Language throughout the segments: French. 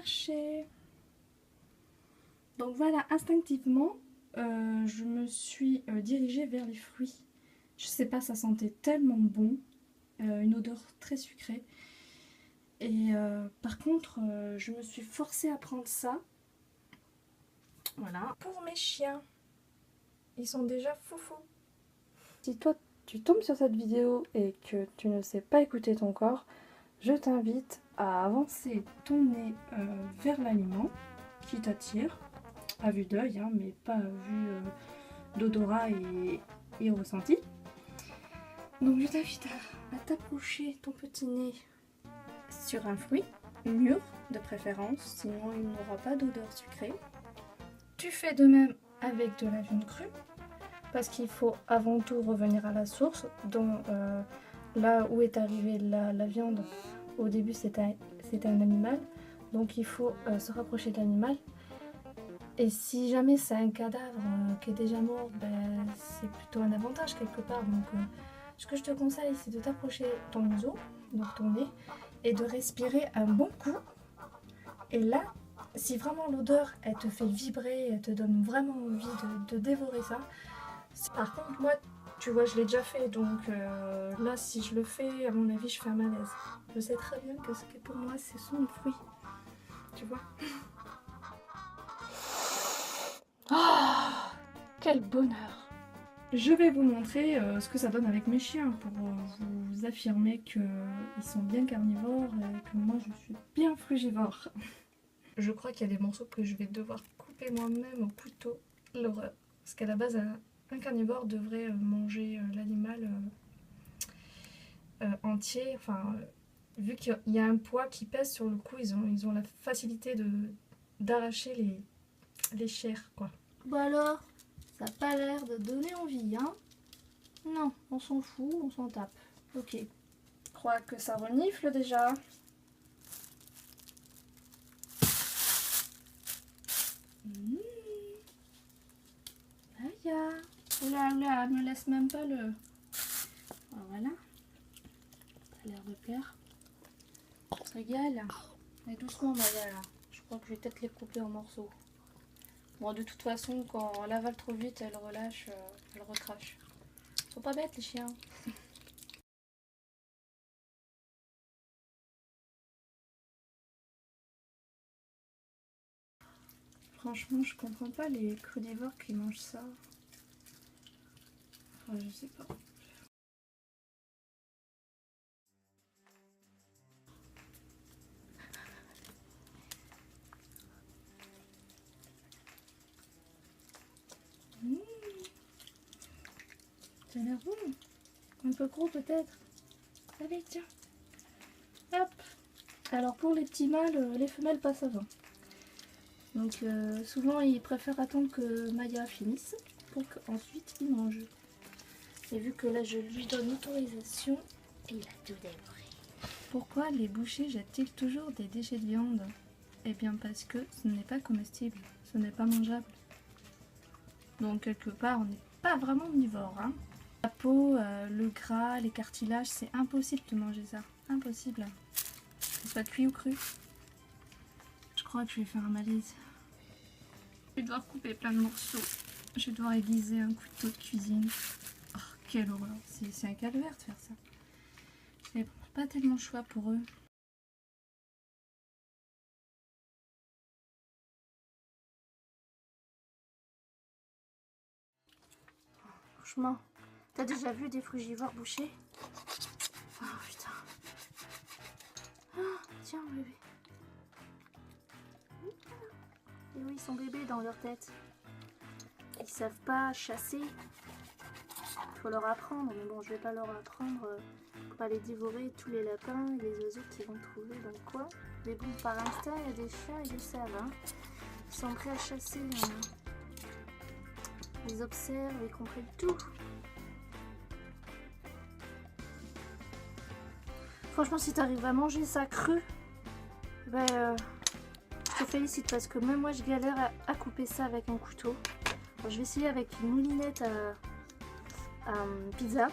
marché. Donc voilà, instinctivement, je me suis dirigée vers les fruits. Je sais pas, ça sentait tellement bon, une odeur très sucrée. Et par contre, je me suis forcée à prendre ça. Voilà. Pour mes chiens, ils sont déjà foufous. Si toi, tu tombes sur cette vidéo et que tu ne sais pas écouter ton corps, je t'invite à avancer ton nez vers l'aliment qui t'attire, à vue d'œil, hein, mais pas à vue d'odorat et ressenti. Donc je t'invite à t'approcher ton petit nez sur un fruit, mûr de préférence, sinon il n'aura pas d'odeur sucrée. Tu fais de même avec de la viande crue, parce qu'il faut avant tout revenir à la source, dont là où est arrivée la viande, au début c'était un animal, donc il faut se rapprocher de l'animal. Et si jamais c'est un cadavre qui est déjà mort, ben, c'est plutôt un avantage quelque part. Donc ce que je te conseille, c'est de t'approcher ton museau, donc ton nez, et de respirer un bon coup. Et là, si vraiment l'odeur, elle te fait vibrer, elle te donne vraiment envie de dévorer ça. Par contre, moi, tu vois, je l'ai déjà fait, donc là, si je le fais, à mon avis, je fais un malaise. Je sais très bien que ce qui est pour moi, c'est son fruit. Tu vois. Oh, quel bonheur! Je vais vous montrer ce que ça donne avec mes chiens pour vous affirmer qu'ils sont bien carnivores et que moi je suis bien frugivore. Je crois qu'il y a des morceaux que je vais devoir couper moi-même au couteau. L'horreur. Parce qu'à la base, un carnivore devrait manger l'animal entier. Enfin, vu qu'il y a un poids qui pèse sur le coup, ils ont la facilité d'arracher les chairs, quoi. Bah alors, ça n'a pas l'air de donner envie, hein? Non, on s'en fout, on s'en tape. Ok. Je crois que ça renifle déjà. Aïe. Oh là là, me laisse même pas le... Voilà. Ça a l'air de plaire. On se régale. Mais doucement, Maya, là. Je crois que je vais peut-être les couper en morceaux. Bon, de toute façon, quand on l'avale trop vite, elle relâche, elle recrache. Ils sont pas bêtes, les chiens. Franchement, je comprends pas les crudivores qui mangent ça. Enfin, je sais pas. Ça a l'air bon. Un peu gros peut-être. Allez, tiens. Hop. Alors pour les petits mâles, les femelles passent avant. Donc souvent ils préfèrent attendre que Maya finisse pour qu'ensuite ils mangent. Et vu que là je lui donne l'autorisation, il a tout dévoré. Pourquoi les bouchers jettent-ils toujours des déchets de viande? Eh bien parce que ce n'est pas comestible, ce n'est pas mangeable. Donc quelque part on n'est pas vraiment omnivore, hein. La peau, le gras, les cartilages, c'est impossible de manger ça. Impossible. Que ce soit cuit ou cru. Je crois que je vais faire un malaise. Je vais devoir couper plein de morceaux. Je vais devoir aiguiser un couteau de cuisine. Oh, quelle horreur. C'est un calvaire de faire ça. Mais bon, pas tellement le choix pour eux. Franchement, t'as déjà vu des frugivores bouchés? Oh putain. Ah, tiens bébé. Et oui, ils sont bébés dans leur tête. Ils savent pas chasser. Il faut leur apprendre, mais bon, je vais pas leur apprendre. Faut pas les dévorer tous les lapins et les oiseaux qu'ils vont trouver dans le coin. Mais bon, par instinct, il y a des chats, ils le savent. Hein. Ils sont prêts à chasser. Ils observent, ils comprennent tout. Franchement, si t'arrives à manger ça cru, ben, je te félicite parce que même moi, je galère à couper ça avec un couteau. Alors, je vais essayer avec une moulinette à pizza.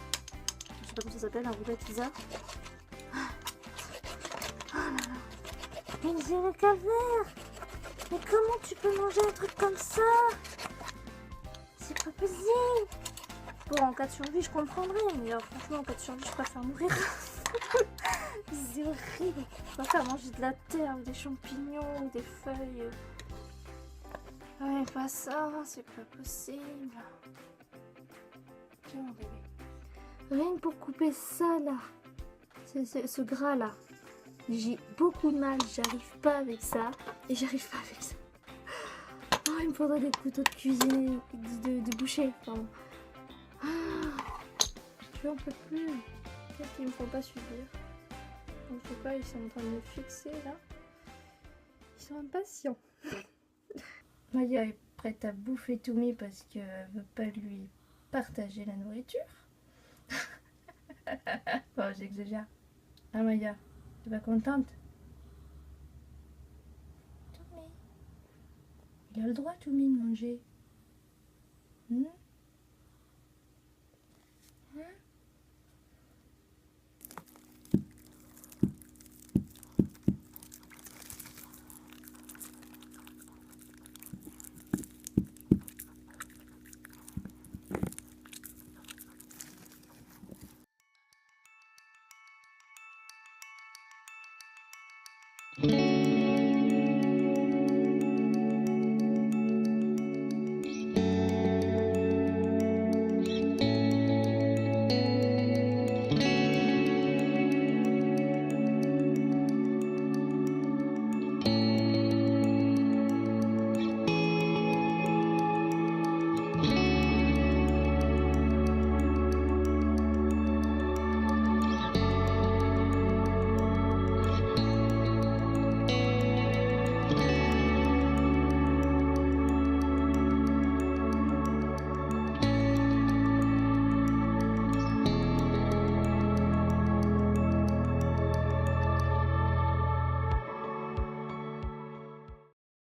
Je sais pas comment ça s'appelle, un roulet pizza. Oh là là. Mais j'ai le calvaire. Mais comment tu peux manger un truc comme ça? C'est pas possible. Bon, en cas de survie, je comprendrais, mais franchement, en cas de survie, je préfère mourir. C'est horrible. Je préfère manger de la terre ou des champignons ou des feuilles. Ouais, pas ça, c'est pas possible. Tiens, mon bébé. Rien que pour couper ça, là. Ce gras, là. J'ai beaucoup de mal, j'arrive pas avec ça. Et j'arrive pas avec ça. Oh, il me faudrait des couteaux de cuisine, de boucher, pardon. Je n'en peux plus. Peut-être qu'ils me font pas subir. En tout cas, ils sont en train de me fixer là. Ils sont impatients. Maya est prête à bouffer Toumi parce qu'elle veut pas lui partager la nourriture. Bon, j'exagère. Ah Maya, t'es pas contente? Toumi. Il a le droit Toumi de manger.